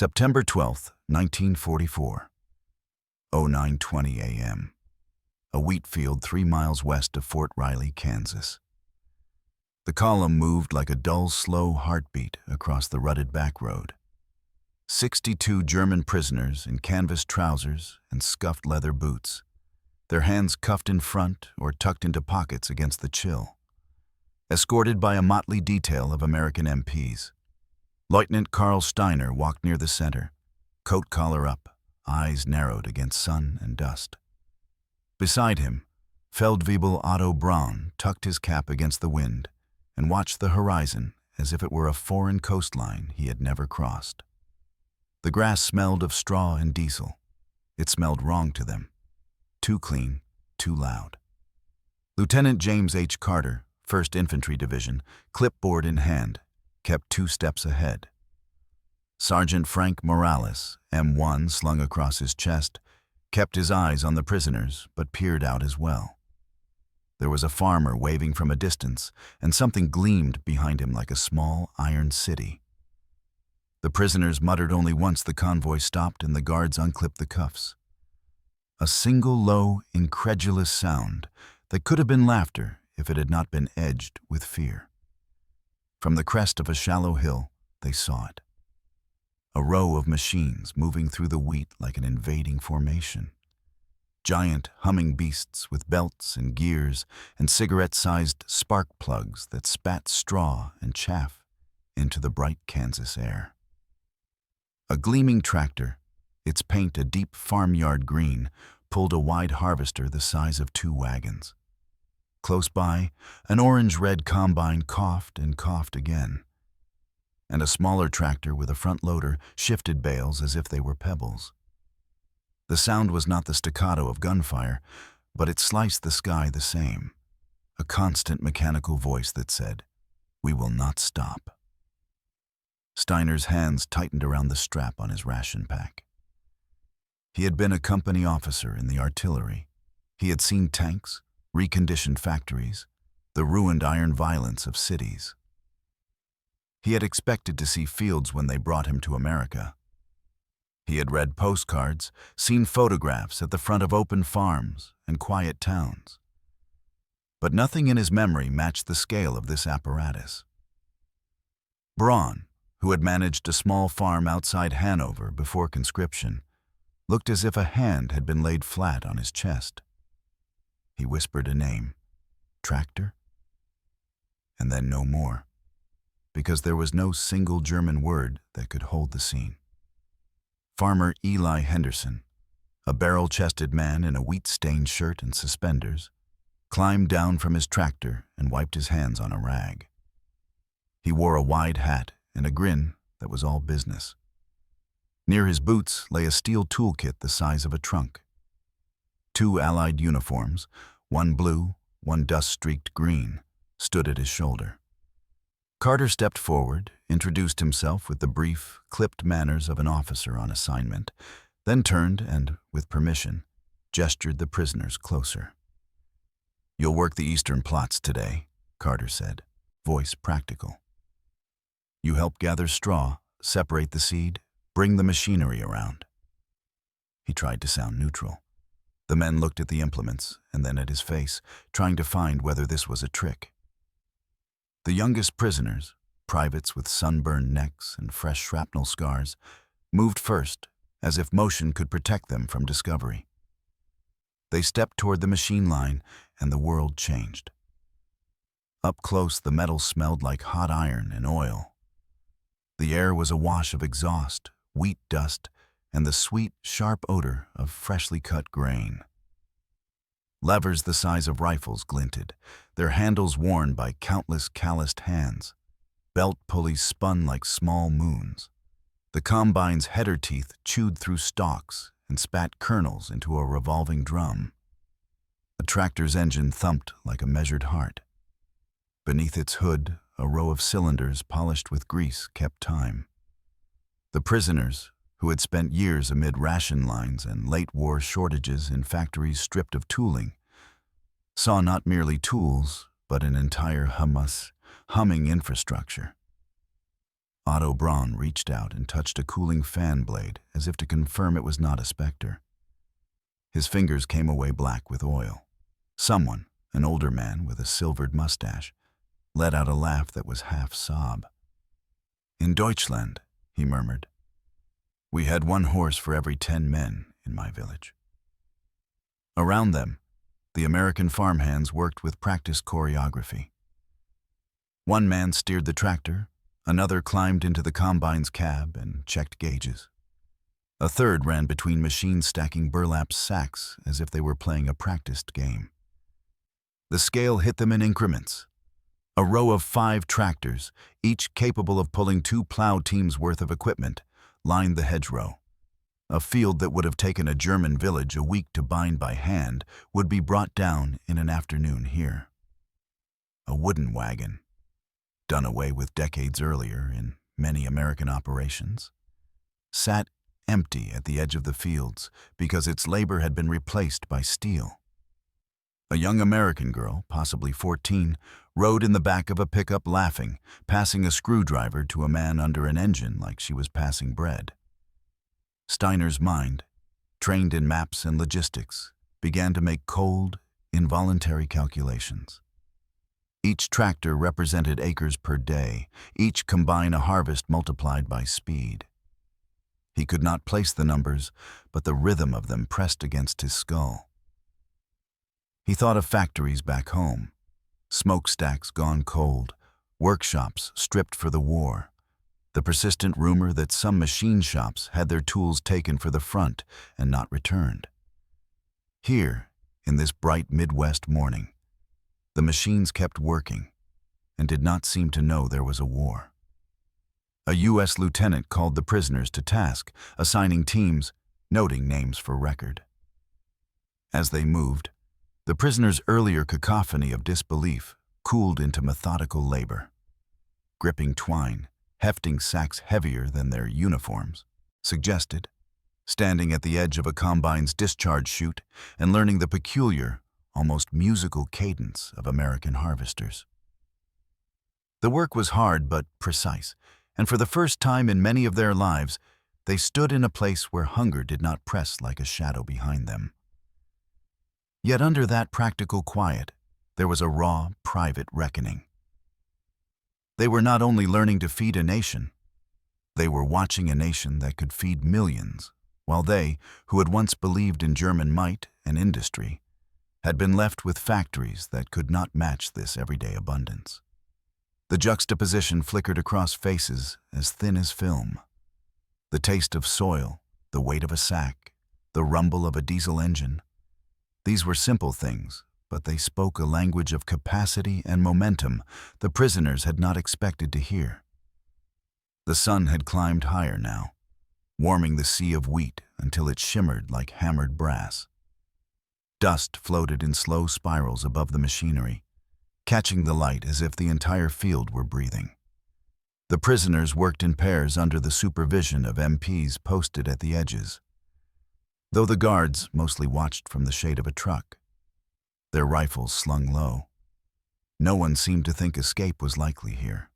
September 12, 1944, 09:20 a.m. A wheat field 3 miles west of Fort Riley, Kansas. The column moved like a dull, slow heartbeat across the rutted back road. 62 German prisoners in canvas trousers and scuffed leather boots, their hands cuffed in front or tucked into pockets against the chill, escorted by a motley detail of American MPs. Lieutenant Karl Steiner walked near the center, coat collar up, eyes narrowed against sun and dust. Beside him, Feldwebel Otto Braun tucked his cap against the wind and watched the horizon as if it were a foreign coastline he had never crossed. The grass smelled of straw and diesel. It smelled wrong to them. Too clean, too loud. Lieutenant James H. Carter, 1st Infantry Division, clipboard in hand, kept 2 steps ahead. Sergeant Frank Morales, M1 slung across his chest, kept his eyes on the prisoners but peered out as well. There was a farmer waving from a distance, and something gleamed behind him like a small iron city. The prisoners muttered only once the convoy stopped and the guards unclipped the cuffs. A single low, incredulous sound that could have been laughter if it had not been edged with fear. From the crest of a shallow hill, they saw it. A row of machines moving through the wheat like an invading formation. Giant humming beasts with belts and gears and cigarette-sized spark plugs that spat straw and chaff into the bright Kansas air. A gleaming tractor, its paint a deep farmyard green, pulled a wide harvester the size of 2 wagons. Close by, an orange-red combine coughed and coughed again, and a smaller tractor with a front loader shifted bales as if they were pebbles. The sound was not the staccato of gunfire, but it sliced the sky the same, a constant mechanical voice that said, "We will not stop." Steiner's hands tightened around the strap on his ration pack. He had been a company officer in the artillery. He had seen tanks, reconditioned factories, the ruined iron violence of cities. He had expected to see fields when they brought him to America. He had read postcards, seen photographs at the front of open farms and quiet towns. But nothing in his memory matched the scale of this apparatus. Braun, who had managed a small farm outside Hanover before conscription, looked as if a hand had been laid flat on his chest. He whispered a name, Tractor, and then no more, because there was no single German word that could hold the scene. Farmer Eli Henderson, a barrel-chested man in a wheat-stained shirt and suspenders, climbed down from his tractor and wiped his hands on a rag. He wore a wide hat and a grin that was all business. Near his boots lay a steel toolkit the size of a trunk. 2 Allied uniforms, one blue, one dust-streaked green, stood at his shoulder. Carter stepped forward, introduced himself with the brief, clipped manners of an officer on assignment, then turned and, with permission, gestured the prisoners closer. "You'll work the eastern plots today," Carter said, voice practical. "You help gather straw, separate the seed, bring the machinery around." He tried to sound neutral. The men looked at the implements and then at his face, trying to find whether this was a trick. The youngest prisoners, privates with sunburned necks and fresh shrapnel scars, moved first, as if motion could protect them from discovery. They stepped toward the machine line, and the world changed. Up close, the metal smelled like hot iron and oil. The air was awash of exhaust, wheat dust, and the sweet, sharp odor of freshly cut grain. Levers the size of rifles glinted, their handles worn by countless calloused hands. Belt pulleys spun like small moons. The combine's header teeth chewed through stalks and spat kernels into a revolving drum. A tractor's engine thumped like a measured heart. Beneath its hood, a row of cylinders polished with grease kept time. The prisoners, who had spent years amid ration lines and late-war shortages in factories stripped of tooling, saw not merely tools, but an entire humming infrastructure. Otto Braun reached out and touched a cooling fan blade as if to confirm it was not a specter. His fingers came away black with oil. Someone, an older man with a silvered mustache, let out a laugh that was half sob. "In Deutschland," he murmured, "we had 1 horse for every 10 men in my village." Around them, the American farmhands worked with practiced choreography. One man steered the tractor, another climbed into the combine's cab and checked gauges. A third ran between machines stacking burlap sacks as if they were playing a practiced game. The scale hit them in increments. A row of 5 tractors, each capable of pulling 2 plow teams' worth of equipment, lined the hedgerow. A field that would have taken a German village a week to bind by hand would be brought down in an afternoon here. A wooden wagon, done away with decades earlier in many American operations, sat empty at the edge of the fields because its labor had been replaced by steel. A young American girl, possibly 14, rode in the back of a pickup laughing, passing a screwdriver to a man under an engine like she was passing bread. Steiner's mind, trained in maps and logistics, began to make cold, involuntary calculations. Each tractor represented acres per day, each combine a harvest multiplied by speed. He could not place the numbers, but the rhythm of them pressed against his skull. He thought of factories back home, smokestacks gone cold, workshops stripped for the war, the persistent rumor that some machine shops had their tools taken for the front and not returned. Here, in this bright Midwest morning, the machines kept working and did not seem to know there was a war. A U.S. lieutenant called the prisoners to task, assigning teams, noting names for record. As they moved, the prisoners' earlier cacophony of disbelief cooled into methodical labor. Gripping twine, hefting sacks heavier than their uniforms, suggested, standing at the edge of a combine's discharge chute and learning the peculiar, almost musical cadence of American harvesters. The work was hard but precise, and for the first time in many of their lives, they stood in a place where hunger did not press like a shadow behind them. Yet under that practical quiet, there was a raw, private reckoning. They were not only learning to feed a nation, they were watching a nation that could feed millions, while they, who had once believed in German might and industry, had been left with factories that could not match this everyday abundance. The juxtaposition flickered across faces as thin as film. The taste of soil, the weight of a sack, the rumble of a diesel engine. These were simple things, but they spoke a language of capacity and momentum the prisoners had not expected to hear. The sun had climbed higher now, warming the sea of wheat until it shimmered like hammered brass. Dust floated in slow spirals above the machinery, catching the light as if the entire field were breathing. The prisoners worked in pairs under the supervision of MPs posted at the edges, though the guards mostly watched from the shade of a truck, their rifles slung low. No one seemed to think escape was likely here,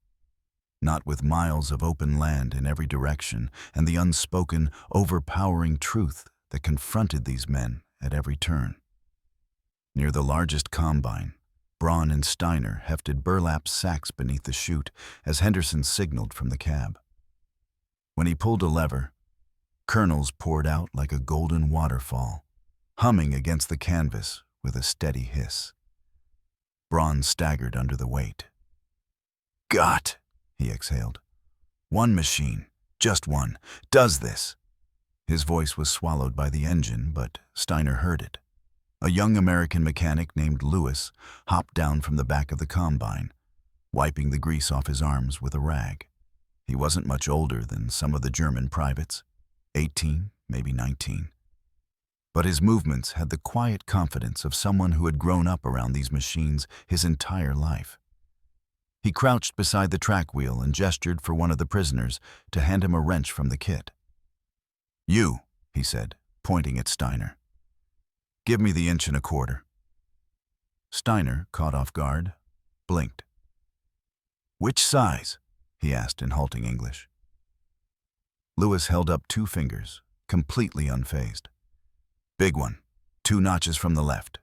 not with miles of open land in every direction and the unspoken, overpowering truth that confronted these men at every turn. Near the largest combine, Braun and Steiner hefted burlap sacks beneath the chute as Henderson signaled from the cab. When he pulled a lever, kernels poured out like a golden waterfall, humming against the canvas with a steady hiss. Braun staggered under the weight. "Gott," he exhaled. "One machine, just one, does this." His voice was swallowed by the engine, but Steiner heard it. A young American mechanic named Lewis hopped down from the back of the combine, wiping the grease off his arms with a rag. He wasn't much older than some of the German privates, 18, maybe 19. But his movements had the quiet confidence of someone who had grown up around these machines his entire life. He crouched beside the track wheel and gestured for one of the prisoners to hand him a wrench from the kit. "You," he said, pointing at Steiner. "Give me the 1.25 inches." Steiner, caught off guard, blinked. "Which size?" he asked in halting English. Lewis held up 2 fingers, completely unfazed. Big one, 2 notches from the left.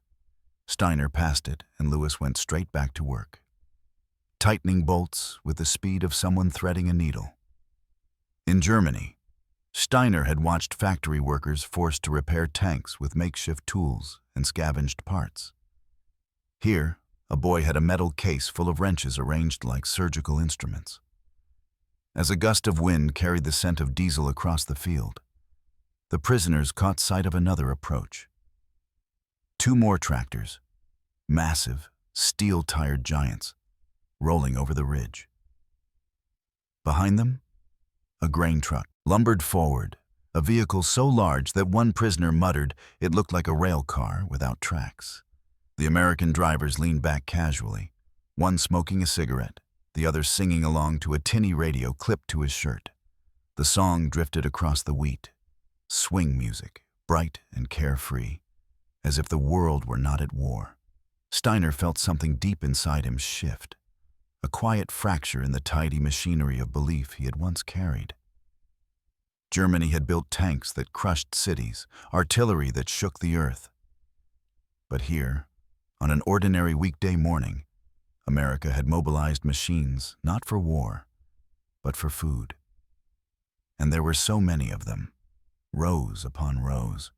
Steiner passed it, and Lewis went straight back to work, tightening bolts with the speed of someone threading a needle. In Germany, Steiner had watched factory workers forced to repair tanks with makeshift tools and scavenged parts. Here, a boy had a metal case full of wrenches arranged like surgical instruments. As a gust of wind carried the scent of diesel across the field, the prisoners caught sight of another approach. 2 more tractors, massive, steel-tired giants, rolling over the ridge. Behind them, a grain truck lumbered forward, a vehicle so large that one prisoner muttered it looked like a rail car without tracks. The American drivers leaned back casually, one smoking a cigarette, the other singing along to a tinny radio clipped to his shirt. The song drifted across the wheat, swing music, bright and carefree, as if the world were not at war. Steiner felt something deep inside him shift, a quiet fracture in the tidy machinery of belief he had once carried. Germany had built tanks that crushed cities, artillery that shook the earth. But here, on an ordinary weekday morning, America had mobilized machines not for war, but for food. And there were so many of them, rows upon rows.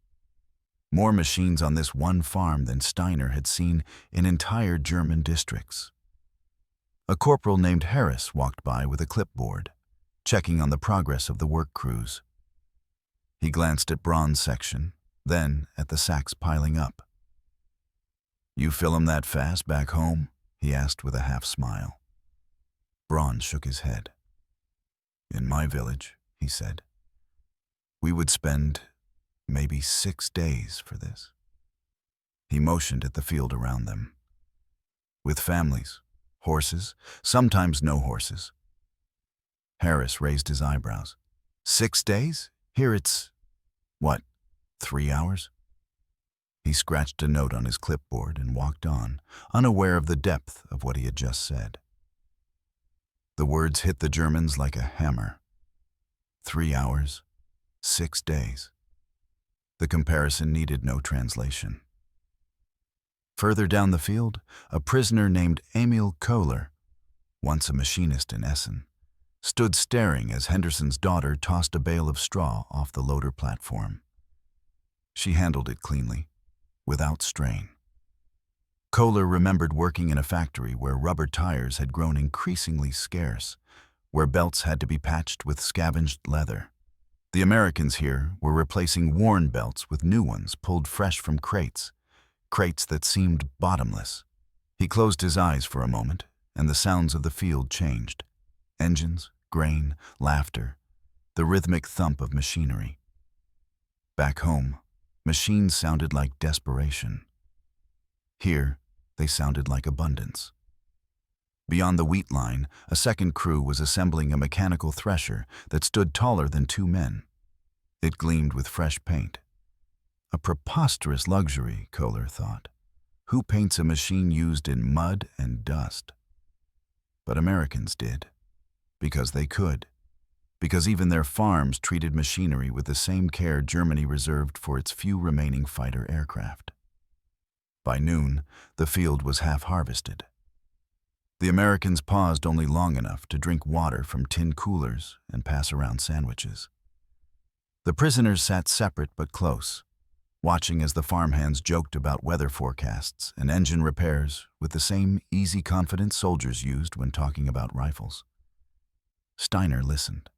More machines on this one farm than Steiner had seen in entire German districts. A corporal named Harris walked by with a clipboard, checking on the progress of the work crews. He glanced at Braun's section, then at the sacks piling up. "You fill 'em that fast back home?" he asked with a half-smile. Braun shook his head. "In my village," he said, "we would spend maybe 6 days for this." He motioned at the field around them. "With families, horses, sometimes no horses." Harris raised his eyebrows. 6 days? Here it's, what, 3 hours? He scratched a note on his clipboard and walked on, unaware of the depth of what he had just said. The words hit the Germans like a hammer. 3 hours, 6 days. The comparison needed no translation. Further down the field, a prisoner named Emil Kohler, once a machinist in Essen, stood staring as Henderson's daughter tossed a bale of straw off the loader platform. She handled it cleanly, without strain. Kohler remembered working in a factory where rubber tires had grown increasingly scarce, where belts had to be patched with scavenged leather. The Americans here were replacing worn belts with new ones pulled fresh from crates that seemed bottomless. He closed his eyes for a moment, and the sounds of the field changed. Engines, grain, laughter, the rhythmic thump of machinery. Back home, machines sounded like desperation. Here, they sounded like abundance. Beyond the wheat line, a second crew was assembling a mechanical thresher that stood taller than 2 men. It gleamed with fresh paint. A preposterous luxury, Kohler thought. Who paints a machine used in mud and dust? But Americans did. Because they could. Because even their farms treated machinery with the same care Germany reserved for its few remaining fighter aircraft. By noon, the field was half-harvested. The Americans paused only long enough to drink water from tin coolers and pass around sandwiches. The prisoners sat separate but close, watching as the farmhands joked about weather forecasts and engine repairs with the same easy confidence soldiers used when talking about rifles. Steiner listened.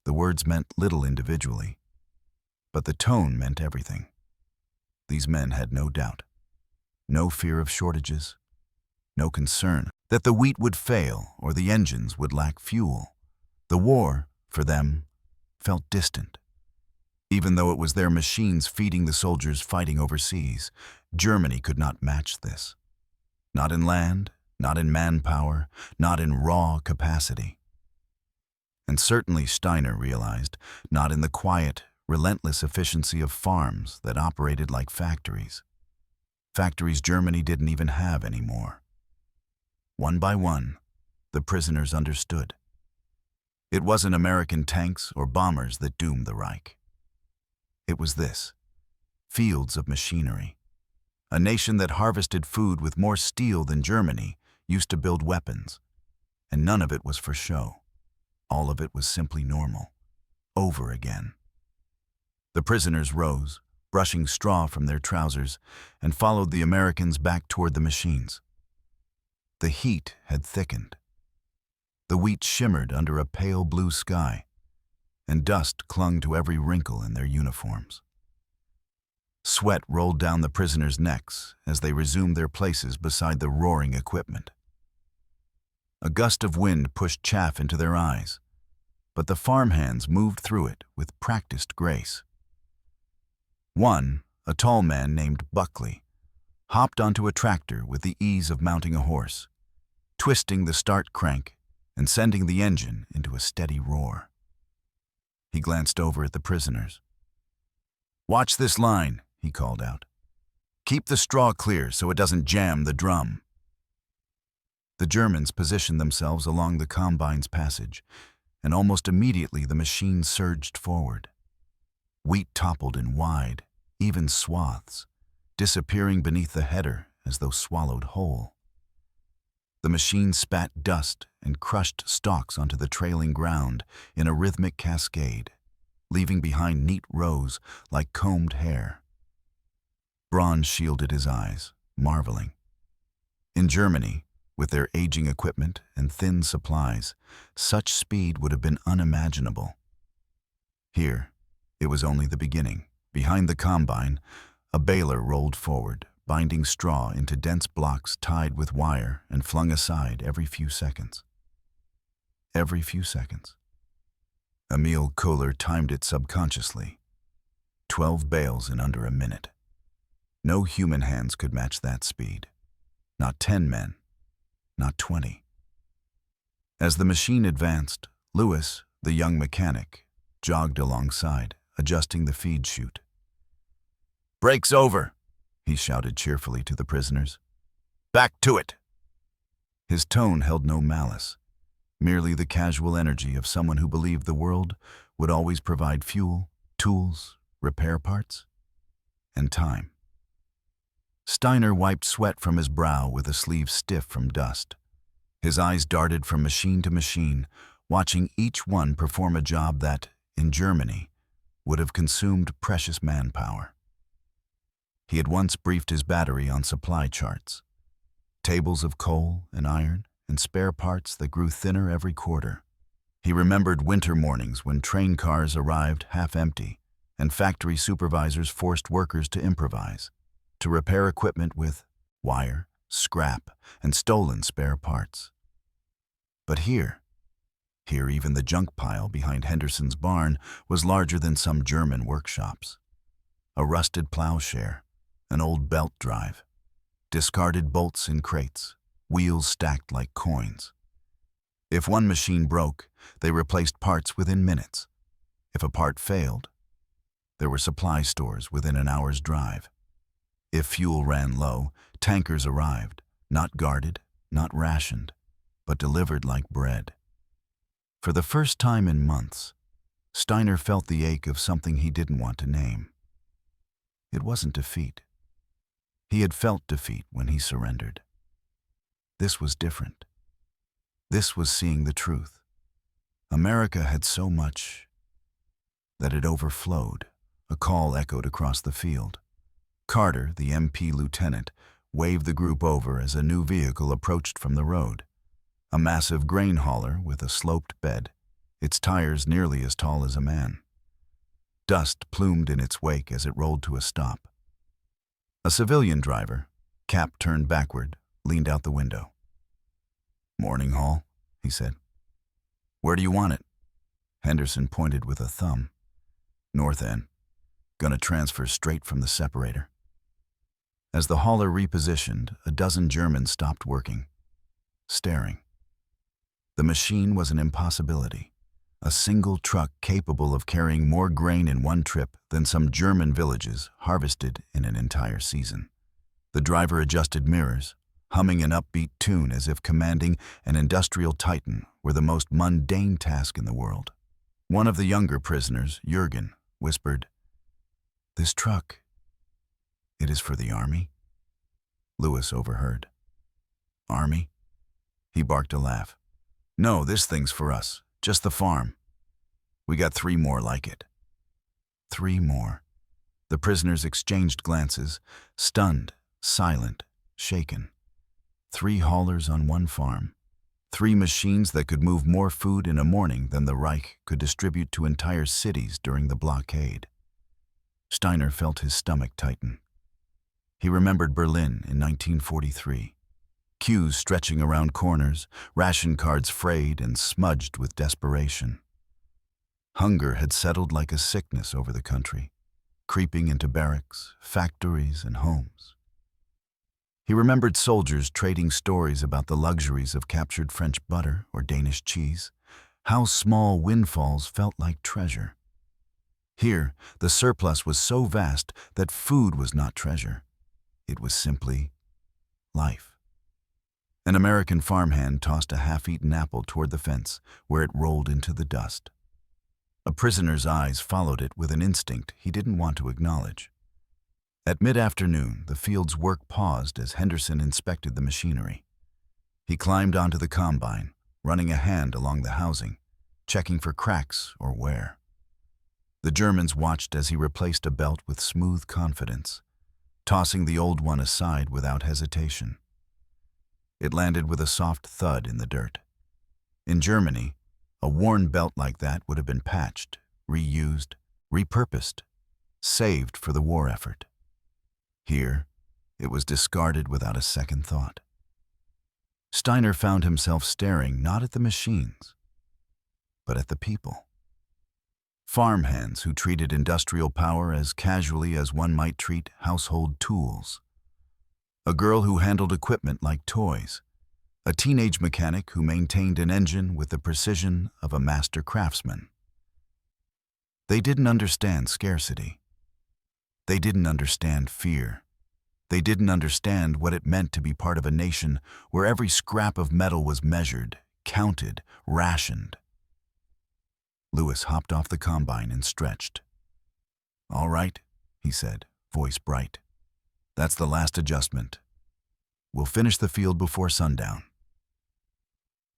The words meant little individually, but the tone meant everything. These men had no doubt, no fear of shortages, no concern that the wheat would fail or the engines would lack fuel. The war, for them, felt distant. Even though it was their machines feeding the soldiers fighting overseas, Germany could not match this. Not in land, not in manpower, not in raw capacity. And certainly Steiner realized, not in the quiet, relentless efficiency of farms that operated like factories. Factories Germany didn't even have anymore. One by one, the prisoners understood. It wasn't American tanks or bombers that doomed the Reich. It was this: fields of machinery. A nation that harvested food with more steel than Germany used to build weapons, and none of it was for show. All of it was simply normal. Over again. The prisoners rose, brushing straw from their trousers, and followed the Americans back toward the machines. The heat had thickened. The wheat shimmered under a pale blue sky, and dust clung to every wrinkle in their uniforms. Sweat rolled down the prisoners' necks as they resumed their places beside the roaring equipment. A gust of wind pushed chaff into their eyes, but the farmhands moved through it with practiced grace. One, a tall man named Buckley, hopped onto a tractor with the ease of mounting a horse, twisting the start crank and sending the engine into a steady roar. He glanced over at the prisoners. "Watch this line," he called out. "Keep the straw clear so it doesn't jam the drum." The Germans positioned themselves along the combine's passage, and almost immediately the machine surged forward. Wheat toppled in wide, even swaths, disappearing beneath the header as though swallowed whole. The machine spat dust and crushed stalks onto the trailing ground in a rhythmic cascade, leaving behind neat rows like combed hair. Braun shielded his eyes, marveling. In Germany, with their aging equipment and thin supplies, such speed would have been unimaginable. Here, it was only the beginning. Behind the combine, a baler rolled forward, binding straw into dense blocks tied with wire and flung aside every few seconds. Every few seconds. Emil Kohler timed it subconsciously. 12 bales in under a minute. No human hands could match that speed. Not 10 men. Not 20. As the machine advanced, Lewis, the young mechanic, jogged alongside, adjusting the feed chute. "Brake's over," he shouted cheerfully to the prisoners. "Back to it." His tone held no malice, merely the casual energy of someone who believed the world would always provide fuel, tools, repair parts, and time. Steiner wiped sweat from his brow with a sleeve stiff from dust. His eyes darted from machine to machine, watching each one perform a job that, in Germany, would have consumed precious manpower. He had once briefed his battery on supply charts, tables of coal and iron and spare parts that grew thinner every quarter. He remembered winter mornings when train cars arrived half empty and factory supervisors forced workers to improvise, to repair equipment with wire, scrap, and stolen spare parts. But here even the junk pile behind Henderson's barn was larger than some German workshops. A rusted plowshare, an old belt drive, discarded bolts in crates, wheels stacked like coins. If one machine broke, they replaced parts within minutes. If a part failed, there were supply stores within an hour's drive. If fuel ran low, tankers arrived, not guarded, not rationed, but delivered like bread. For the first time in months, Steiner felt the ache of something he didn't want to name. It wasn't defeat. He had felt defeat when he surrendered. This was different. This was seeing the truth. America had so much that it overflowed. A call echoed across the field. Carter, the MP lieutenant, waved the group over as a new vehicle approached from the road. A massive grain hauler with a sloped bed, its tires nearly as tall as a man. Dust plumed in its wake as it rolled to a stop. A civilian driver, cap turned backward, leaned out the window. "Morning, Hall," he said. "Where do you want it?" Henderson pointed with a thumb. "North end. Gonna transfer straight from the separator." As the hauler repositioned, a dozen Germans stopped working, staring. The machine was an impossibility. A single truck capable of carrying more grain in one trip than some German villages harvested in an entire season. The driver adjusted mirrors, humming an upbeat tune as if commanding an industrial titan were the most mundane task in the world. One of the younger prisoners, Jürgen, whispered, "This truck, it is for the army?" Louis overheard. "Army?" He barked a laugh. "No, this thing's for us, just the farm. We got 3 more like it." 3 more. The prisoners exchanged glances, stunned, silent, shaken. 3 haulers on 1 farm. 3 machines that could move more food in a morning than the Reich could distribute to entire cities during the blockade. Steiner felt his stomach tighten. He remembered Berlin in 1943. Queues stretching around corners, ration cards frayed and smudged with desperation. Hunger had settled like a sickness over the country, creeping into barracks, factories, and homes. He remembered soldiers trading stories about the luxuries of captured French butter or Danish cheese, how small windfalls felt like treasure. Here, the surplus was so vast that food was not treasure. It was simply life. An American farmhand tossed a half-eaten apple toward the fence, where it rolled into the dust. A prisoner's eyes followed it with an instinct he didn't want to acknowledge. At mid-afternoon, the field's work paused as Henderson inspected the machinery. He climbed onto the combine, running a hand along the housing, checking for cracks or wear. The Germans watched as he replaced a belt with smooth confidence, tossing the old one aside without hesitation. It landed with a soft thud in the dirt. In Germany, a worn belt like that would have been patched, reused, repurposed, saved for the war effort. Here, it was discarded without a second thought. Steiner found himself staring not at the machines, but at the people. Farmhands who treated industrial power as casually as one might treat household tools. A girl who handled equipment like toys. A teenage mechanic who maintained an engine with the precision of a master craftsman. They didn't understand scarcity. They didn't understand fear. They didn't understand what it meant to be part of a nation where every scrap of metal was measured, counted, rationed. Louis hopped off the combine and stretched. "All right," he said, voice bright. "That's the last adjustment. We'll finish the field before sundown."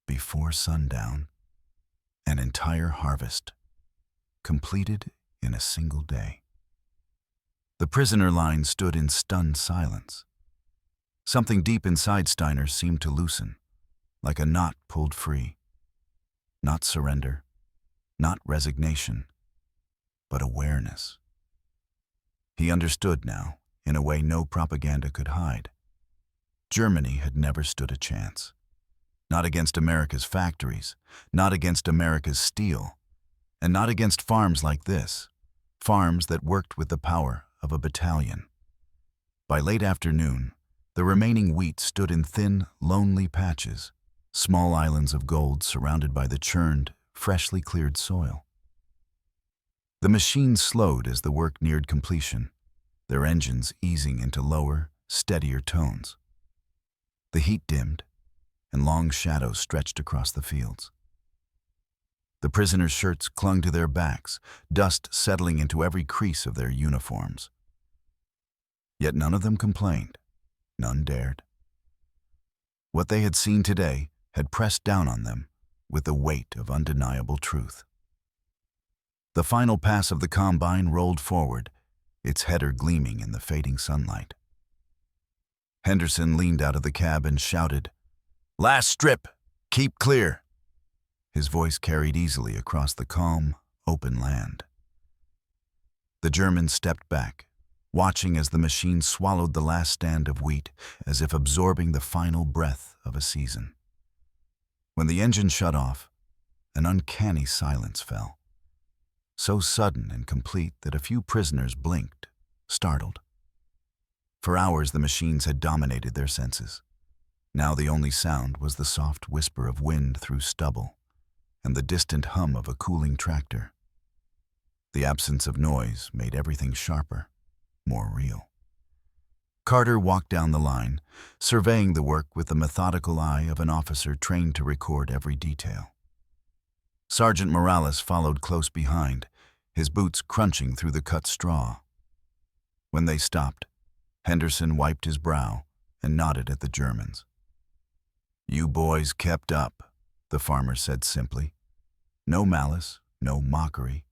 Before sundown, an entire harvest, completed in a single day. The prisoner line stood in stunned silence. Something deep inside Steiner seemed to loosen, like a knot pulled free. Not surrender, not resignation, but awareness. He understood now, in a way no propaganda could hide. Germany had never stood a chance. Not against America's factories, not against America's steel, and not against farms like this, farms that worked with the power of a battalion. By late afternoon, the remaining wheat stood in thin, lonely patches, small islands of gold surrounded by the churned, freshly cleared soil. The machines slowed as the work neared completion, their engines easing into lower, steadier tones. The heat dimmed, and long shadows stretched across the fields. The prisoners' shirts clung to their backs, dust settling into every crease of their uniforms. Yet none of them complained. None dared. What they had seen today had pressed down on them with the weight of undeniable truth. The final pass of the combine rolled forward, its header gleaming in the fading sunlight. Henderson leaned out of the cab and shouted, "Last strip! Keep clear!" His voice carried easily across the calm, open land. The Germans stepped back, watching as the machine swallowed the last stand of wheat, as if absorbing the final breath of a season. When the engine shut off, an uncanny silence fell, so sudden and complete that a few prisoners blinked, startled. For hours the machines had dominated their senses. Now the only sound was the soft whisper of wind through stubble and the distant hum of a cooling tractor. The absence of noise made everything sharper, more real. Carter walked down the line, surveying the work with the methodical eye of an officer trained to record every detail. Sergeant Morales followed close behind, his boots crunching through the cut straw. When they stopped, Henderson wiped his brow and nodded at the Germans. "You boys kept up," the farmer said simply. No malice, no mockery,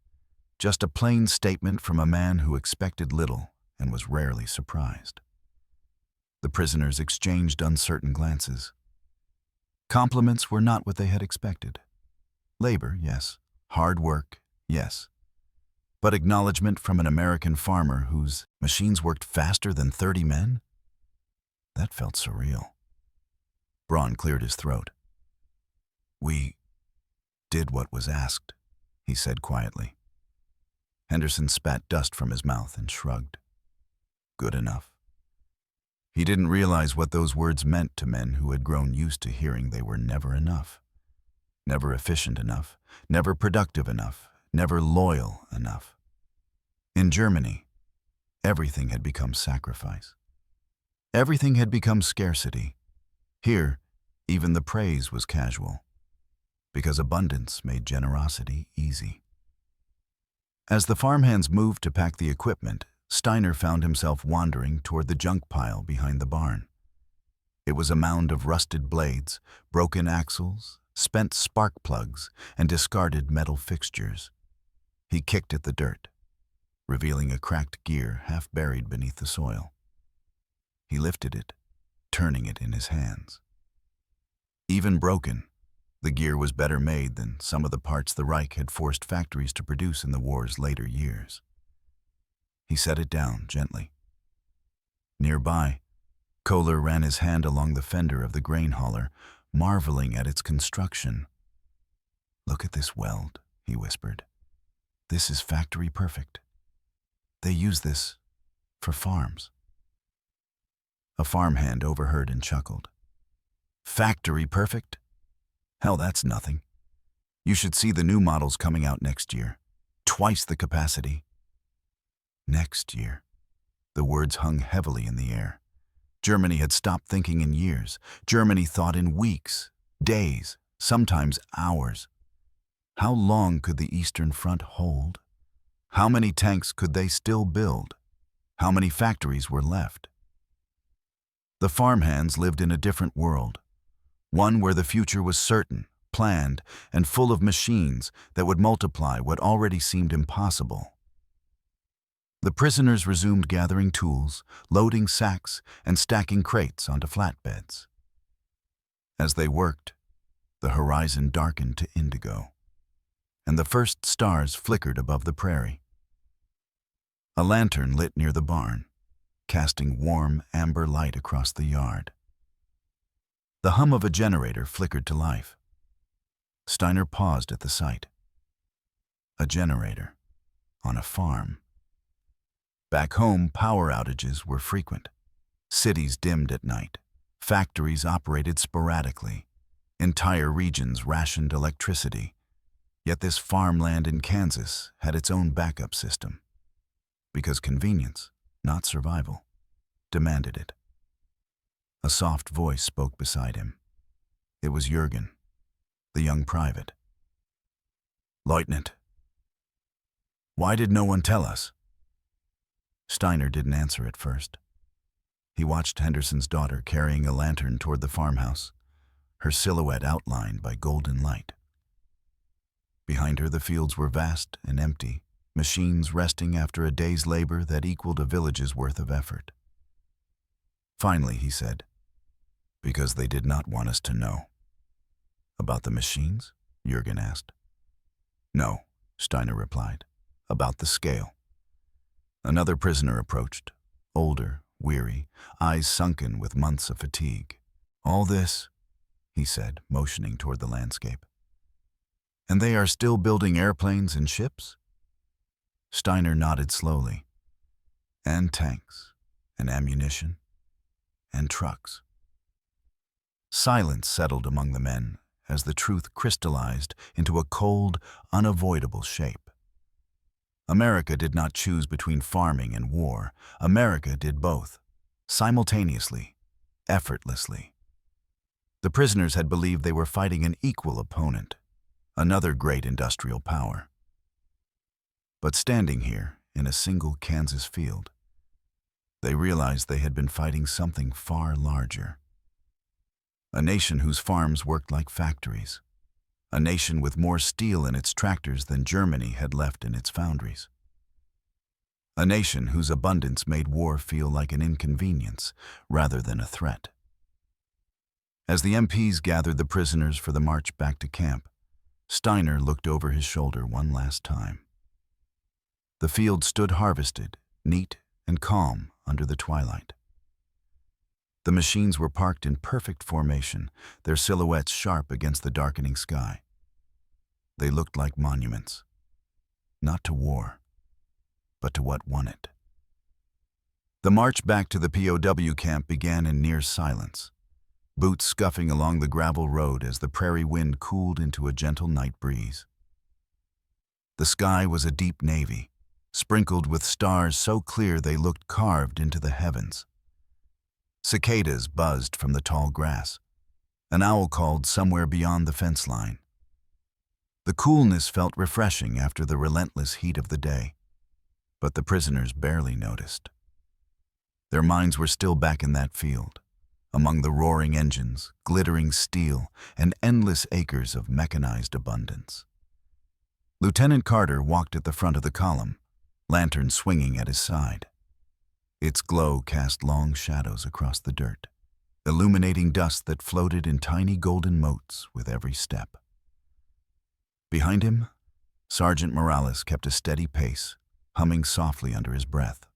just a plain statement from a man who expected little and was rarely surprised. The prisoners exchanged uncertain glances. Compliments were not what they had expected. Labor, yes. Hard work, yes. But acknowledgement from an American farmer whose machines worked faster than 30 men? That felt surreal. Braun cleared his throat. "We did what was asked," he said quietly. Henderson spat dust from his mouth and shrugged. Good enough. He didn't realize what those words meant to men who had grown used to hearing they were never enough. Never efficient enough, never productive enough, never loyal enough. In Germany, everything had become sacrifice. Everything had become scarcity. Here, even the praise was casual, because abundance made generosity easy. As the farmhands moved to pack the equipment, Steiner found himself wandering toward the junk pile behind the barn. It was a mound of rusted blades, broken axles, spent spark plugs, and discarded metal fixtures. He kicked at the dirt, revealing a cracked gear half buried beneath the soil. He lifted it, turning it in his hands. Even broken, the gear was better made than some of the parts the Reich had forced factories to produce in the war's later years. He set it down gently. Nearby, Kohler ran his hand along the fender of the grain hauler, marveling at its construction. "Look at this weld," he whispered. "This is factory perfect. They use this for farms." A farmhand overheard and chuckled. "Factory perfect? Hell, that's nothing. You should see the new models coming out next year. Twice the capacity." Next year. The words hung heavily in the air. Germany had stopped thinking in years. Germany thought in weeks, days, sometimes hours. How long could the Eastern Front hold? How many tanks could they still build? How many factories were left? The farmhands lived in a different world, one where the future was certain, planned, and full of machines that would multiply what already seemed impossible. The prisoners resumed gathering tools, loading sacks, and stacking crates onto flatbeds. As they worked, the horizon darkened to indigo, and the first stars flickered above the prairie. A lantern lit near the barn, casting warm amber light across the yard. The hum of a generator flickered to life. Steiner paused at the sight. A generator on a farm. Back home, power outages were frequent. Cities dimmed at night. Factories operated sporadically. Entire regions rationed electricity. Yet this farmland in Kansas had its own backup system. Because convenience, not survival, demanded it. A soft voice spoke beside him. It was Jürgen, the young private. "Lieutenant, why did no one tell us?" Steiner didn't answer at first. He watched Henderson's daughter carrying a lantern toward the farmhouse, her silhouette outlined by golden light. Behind her, the fields were vast and empty, machines resting after a day's labor that equaled a village's worth of effort. Finally, he said, "Because they did not want us to know." "About the machines?" Jürgen asked. "No," Steiner replied. "About the scale." Another prisoner approached, older, weary, eyes sunken with months of fatigue. "All this," he said, motioning toward the landscape. "And they are still building airplanes and ships?" Steiner nodded slowly. "And tanks, and ammunition, and trucks." Silence settled among the men as the truth crystallized into a cold, unavoidable shape. America did not choose between farming and war. America did both. simultaneously, effortlessly. The prisoners had believed they were fighting an equal opponent, another great industrial power. But standing here, in a single Kansas field, they realized they had been fighting something far larger. A nation whose farms worked like factories. A nation with more steel in its tractors than Germany had left in its foundries. A nation whose abundance made war feel like an inconvenience rather than a threat. As the MPs gathered the prisoners for the march back to camp, Steiner looked over his shoulder one last time. The field stood harvested, neat and calm under the twilight. The machines were parked in perfect formation, their silhouettes sharp against the darkening sky. They looked like monuments, not to war, but to what won it. The march back to the POW camp began in near silence, boots scuffing along the gravel road as the prairie wind cooled into a gentle night breeze. The sky was a deep navy, sprinkled with stars so clear they looked carved into the heavens. Cicadas buzzed from the tall grass. An owl called somewhere beyond the fence line. The coolness felt refreshing after the relentless heat of the day, but the prisoners barely noticed. Their minds were still back in that field, among the roaring engines, glittering steel, and endless acres of mechanized abundance. Lieutenant Carter walked at the front of the column, lantern swinging at his side. Its glow cast long shadows across the dirt, illuminating dust that floated in tiny golden motes with every step. Behind him, Sergeant Morales kept a steady pace, humming softly under his breath.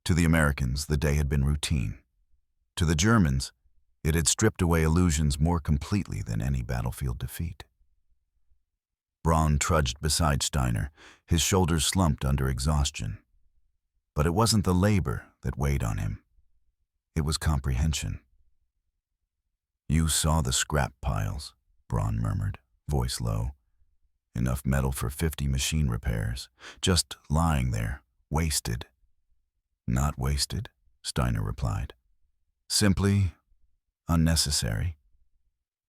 To the Americans, the day had been routine. To the Germans, it had stripped away illusions more completely than any battlefield defeat. Braun trudged beside Steiner, his shoulders slumped under exhaustion. But it wasn't the labor that weighed on him. It was comprehension. "You saw the scrap piles," Braun murmured, voice low. "Enough metal for 50 machine repairs, just lying there, wasted." "Not wasted," Steiner replied. "Simply unnecessary."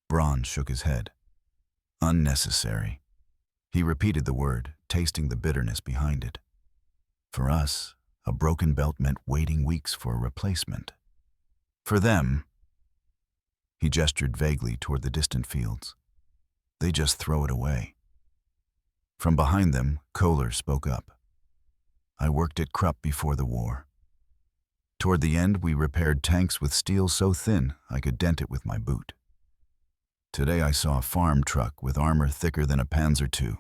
Braun shook his head. "Unnecessary." He repeated the word, tasting the bitterness behind it. "For us, a broken belt meant waiting weeks for a replacement. For them," he gestured vaguely toward the distant fields, "they just throw it away." From behind them, Kohler spoke up. "I worked at Krupp before the war. Toward the end, we repaired tanks with steel so thin I could dent it with my boot. Today I saw a farm truck with armor thicker than a Panzer II."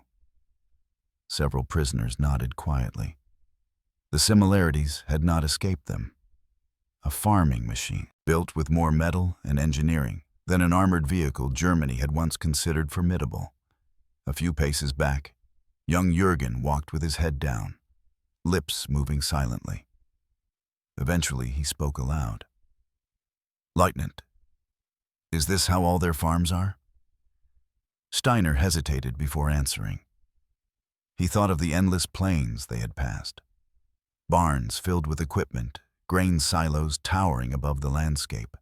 Several prisoners nodded quietly. The similarities had not escaped them. A farming machine, built with more metal and engineering than an armored vehicle Germany had once considered formidable. A few paces back, young Jürgen walked with his head down, lips moving silently. Eventually, he spoke aloud. "Lieutenant, is this how all their farms are?" Steiner hesitated before answering. He thought of the endless plains they had passed. Barns filled with equipment, grain silos towering above the landscape,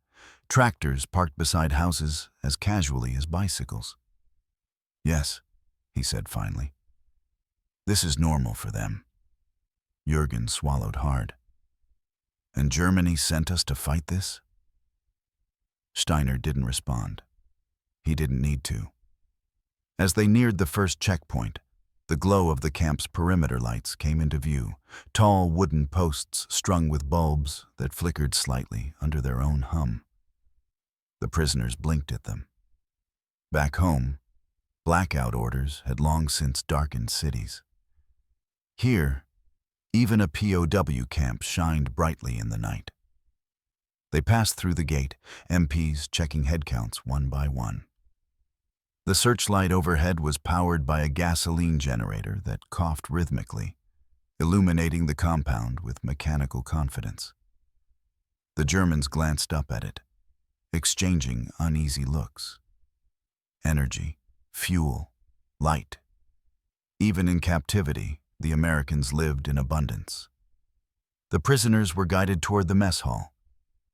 tractors parked beside houses as casually as bicycles. "Yes," he said finally. "This is normal for them." Jürgen swallowed hard. "And Germany sent us to fight this?" Steiner didn't respond. He didn't need to. As they neared the first checkpoint, the glow of the camp's perimeter lights came into view, tall wooden posts strung with bulbs that flickered slightly under their own hum. The prisoners blinked at them. Back home, blackout orders had long since darkened cities. Here, even a POW camp shined brightly in the night. They passed through the gate, MPs checking headcounts one by one. The searchlight overhead was powered by a gasoline generator that coughed rhythmically, illuminating the compound with mechanical confidence. The Germans glanced up at it, exchanging uneasy looks. Energy, fuel, light. Even in captivity, the Americans lived in abundance. The prisoners were guided toward the mess hall,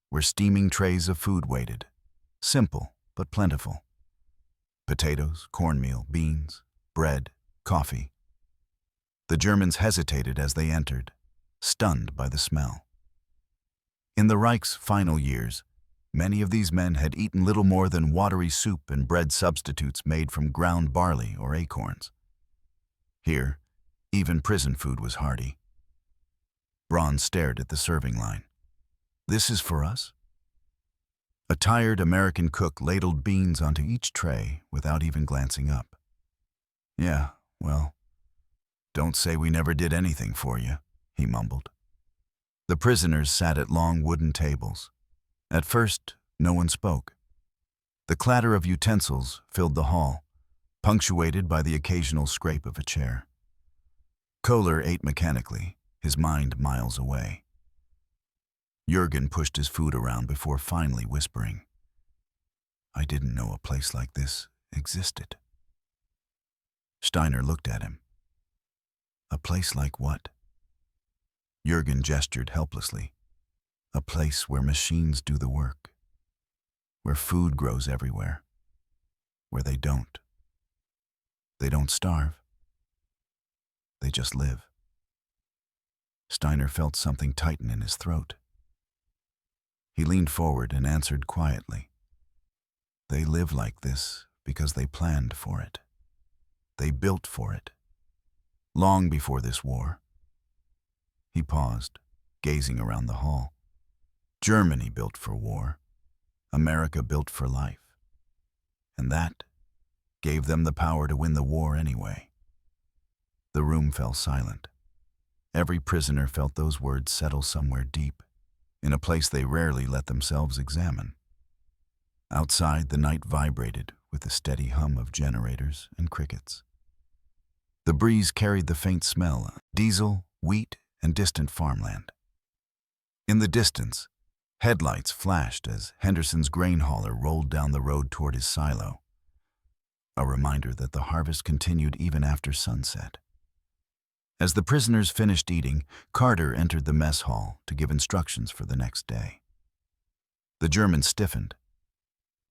where steaming trays of food waited, simple but plentiful. Potatoes, cornmeal, beans, bread, coffee. The Germans hesitated as they entered, stunned by the smell. In the Reich's final years, many of these men had eaten little more than watery soup and bread substitutes made from ground barley or acorns. Here, even prison food was hearty. Braun stared at the serving line. "This is for us?" A tired American cook ladled beans onto each tray without even glancing up. "Yeah, well, don't say we never did anything for you," he mumbled. The prisoners sat at long wooden tables. At first, no one spoke. The clatter of utensils filled the hall, punctuated by the occasional scrape of a chair. Kohler ate mechanically, his mind miles away. Jürgen pushed his food around before finally whispering, "I didn't know a place like this existed." Steiner looked at him. "A place like what?" Jürgen gestured helplessly. "A place where machines do the work, where food grows everywhere, where they don't. They don't starve. They just live." Steiner felt something tighten in his throat. He leaned forward and answered quietly, "They live like this because they planned for it. They built for it. Long before this war." He paused, gazing around the hall. Germany built for war. America built for life. And that gave them the power to win the war anyway. The room fell silent. Every prisoner felt those words settle somewhere deep, in a place they rarely let themselves examine. Outside, the night vibrated with the steady hum of generators and crickets. The breeze carried the faint smell of diesel, wheat, and distant farmland. In the distance, headlights flashed as Henderson's grain hauler rolled down the road toward his silo, a reminder that the harvest continued even after sunset. As the prisoners finished eating, Carter entered the mess hall to give instructions for the next day. The German stiffened,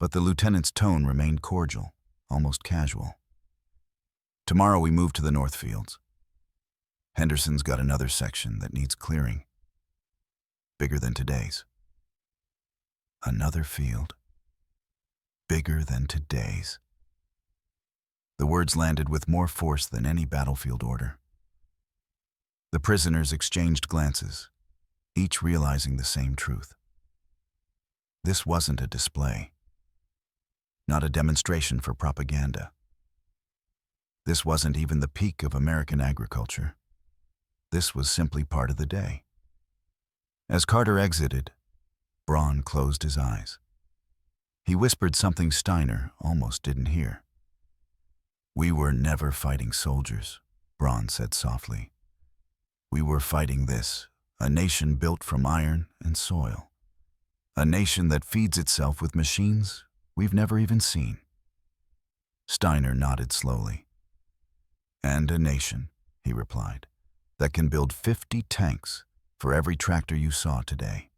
but the lieutenant's tone remained cordial, almost casual. "Tomorrow we move to the North Fields. Henderson's got another section that needs clearing. Bigger than today's." Another field. Bigger than today's. The words landed with more force than any battlefield order. The prisoners exchanged glances, each realizing the same truth. This wasn't a display, not a demonstration for propaganda. This wasn't even the peak of American agriculture. This was simply part of the day. As Carter exited, Braun closed his eyes. He whispered something Steiner almost didn't hear. "We were never fighting soldiers," Braun said softly. "We were fighting this, a nation built from iron and soil. A nation that feeds itself with machines we've never even seen." Steiner nodded slowly. "And a nation," he replied, "that can build 50 tanks for every tractor you saw today."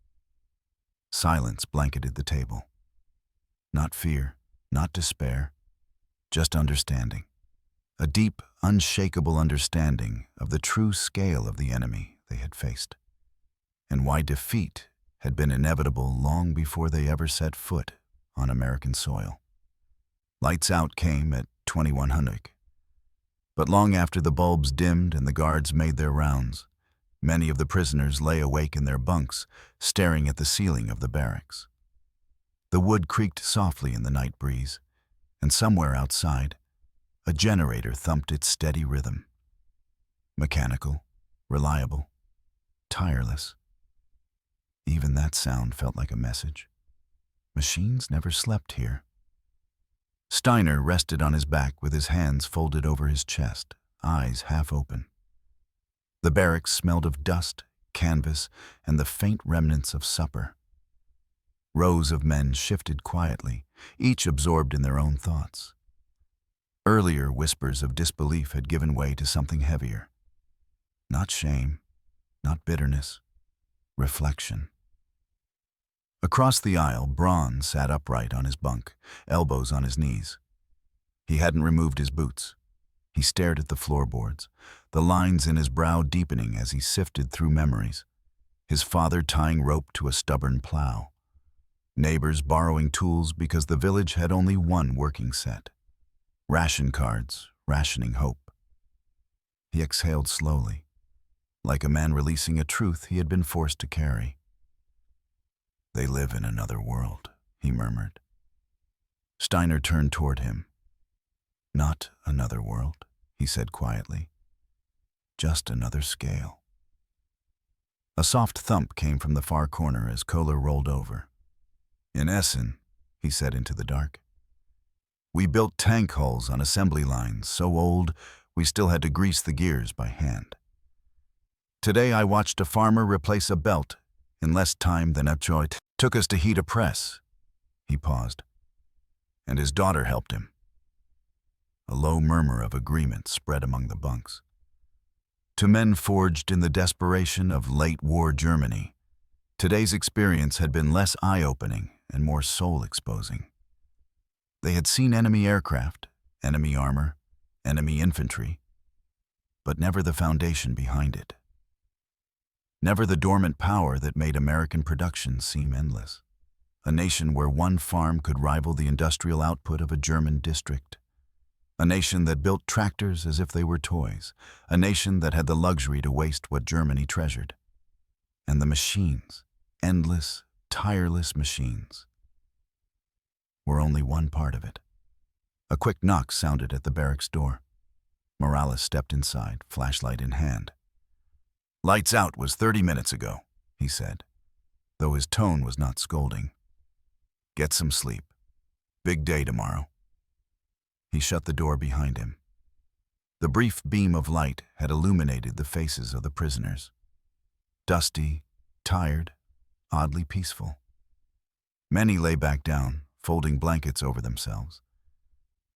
Silence blanketed the table. Not fear, not despair, just understanding. A deep, unshakable understanding of the true scale of the enemy they had faced, and why defeat had been inevitable long before they ever set foot on American soil. Lights out came at 2100. But long after the bulbs dimmed and the guards made their rounds, many of the prisoners lay awake in their bunks, staring at the ceiling of the barracks. The wood creaked softly in the night breeze, and somewhere outside, a generator thumped its steady rhythm. Mechanical, reliable, tireless. Even that sound felt like a message. Machines never slept here. Steiner rested on his back with his hands folded over his chest, eyes half open. The barracks smelled of dust, canvas, and the faint remnants of supper. Rows of men shifted quietly, each absorbed in their own thoughts. Earlier whispers of disbelief had given way to something heavier. Not shame, not bitterness, reflection. Across the aisle, Braun sat upright on his bunk, elbows on his knees. He hadn't removed his boots. He stared at the floorboards, the lines in his brow deepening as he sifted through memories. His father tying rope to a stubborn plow. Neighbors borrowing tools because the village had only one working set. Ration cards, rationing hope. He exhaled slowly, like a man releasing a truth he had been forced to carry. "They live in another world," he murmured. Steiner turned toward him. "Not another world," he said quietly. "Just another scale." A soft thump came from the far corner as Kohler rolled over. "In Essen," he said into the dark, "we built tank hulls on assembly lines so old we still had to grease the gears by hand. Today I watched a farmer replace a belt in less time than it took us to heat a press." He paused. "And his daughter helped him." A low murmur of agreement spread among the bunks. To men forged in the desperation of late-war Germany, today's experience had been less eye-opening and more soul-exposing. They had seen enemy aircraft, enemy armor, enemy infantry, but never the foundation behind it. Never the dormant power that made American production seem endless. A nation where one farm could rival the industrial output of a German district. A nation that built tractors as if they were toys. A nation that had the luxury to waste what Germany treasured. And the machines, endless, tireless machines, were only one part of it. A quick knock sounded at the barracks door. Morales stepped inside, flashlight in hand. "Lights out was 30 minutes ago," he said, though his tone was not scolding. "Get some sleep. Big day tomorrow." He shut the door behind him. The brief beam of light had illuminated the faces of the prisoners. Dusty, tired, oddly peaceful. Many lay back down, folding blankets over themselves,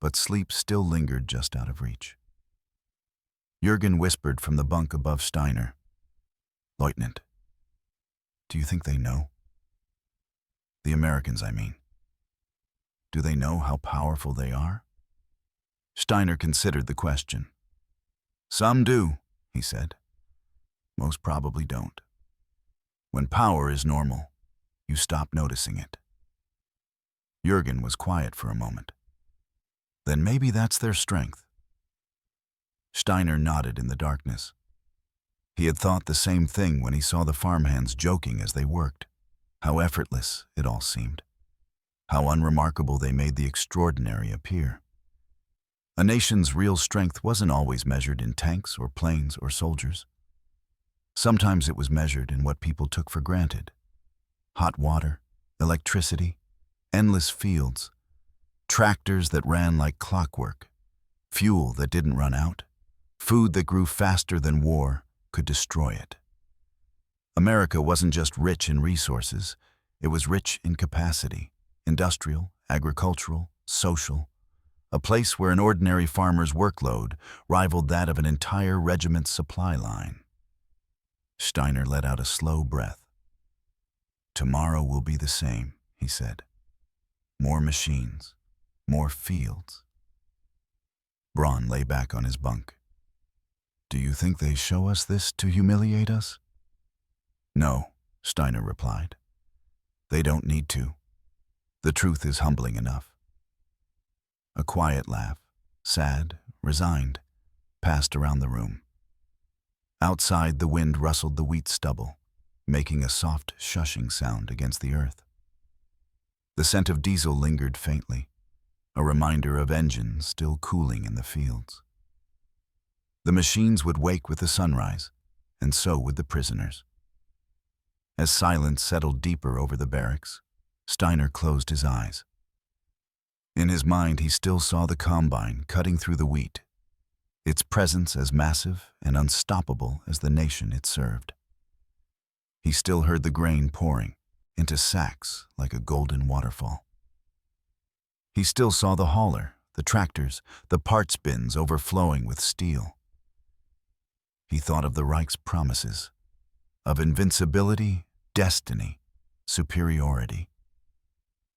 but sleep still lingered just out of reach. Jürgen whispered from the bunk above Steiner, "Lieutenant, do you think they know? The Americans, I mean. Do they know how powerful they are?" Steiner considered the question. "Some do," he said. "Most probably don't. When power is normal, you stop noticing it." Jürgen was quiet for a moment. "Then maybe that's their strength." Steiner nodded in the darkness. He had thought the same thing when he saw the farmhands joking as they worked. How effortless it all seemed. How unremarkable they made the extraordinary appear. A nation's real strength wasn't always measured in tanks or planes or soldiers. Sometimes it was measured in what people took for granted. Hot water, electricity, endless fields, tractors that ran like clockwork, fuel that didn't run out, food that grew faster than war could destroy it. America wasn't just rich in resources, it was rich in capacity, industrial, agricultural, social, a place where an ordinary farmer's workload rivaled that of an entire regiment's supply line. Steiner let out a slow breath. "Tomorrow will be the same," he said. "More machines, more fields." Braun lay back on his bunk. "Do you think they show us this to humiliate us?" "No," Steiner replied. "They don't need to. The truth is humbling enough." A quiet laugh, sad, resigned, passed around the room. Outside, the wind rustled the wheat stubble, making a soft, shushing sound against the earth. The scent of diesel lingered faintly, a reminder of engines still cooling in the fields. The machines would wake with the sunrise, and so would the prisoners. As silence settled deeper over the barracks, Steiner closed his eyes. In his mind, he still saw the combine cutting through the wheat, its presence as massive and unstoppable as the nation it served. He still heard the grain pouring into sacks like a golden waterfall. He still saw the hauler, the tractors, the parts bins overflowing with steel. He thought of the Reich's promises, of invincibility destiny, superiority.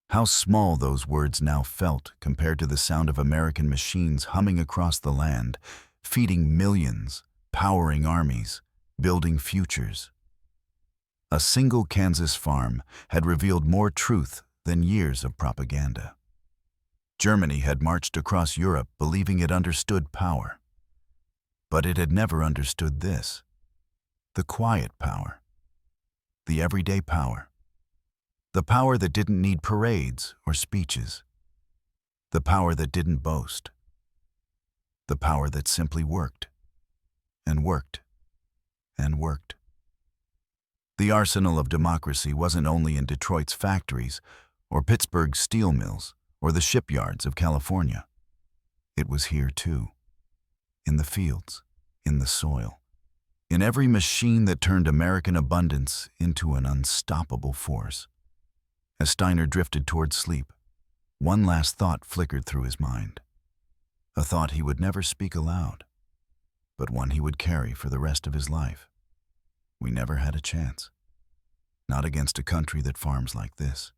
How small those words now felt compared to the sound of American machines humming across the land, feeding millions, powering armies, building futures. A single Kansas farm had revealed more truth than years of propaganda. Germany had marched across Europe believing it understood power. But it had never understood this: the quiet power, the everyday power, the power that didn't need parades or speeches, the power that didn't boast, the power that simply worked, and worked, and worked. The arsenal of democracy wasn't only in Detroit's factories, or Pittsburgh's steel mills, or the shipyards of California. It was here too, in the fields, in the soil, in every machine that turned American abundance into an unstoppable force. As Steiner drifted toward sleep, one last thought flickered through his mind. A thought he would never speak aloud, but one he would carry for the rest of his life. We never had a chance. Not against a country that farms like this.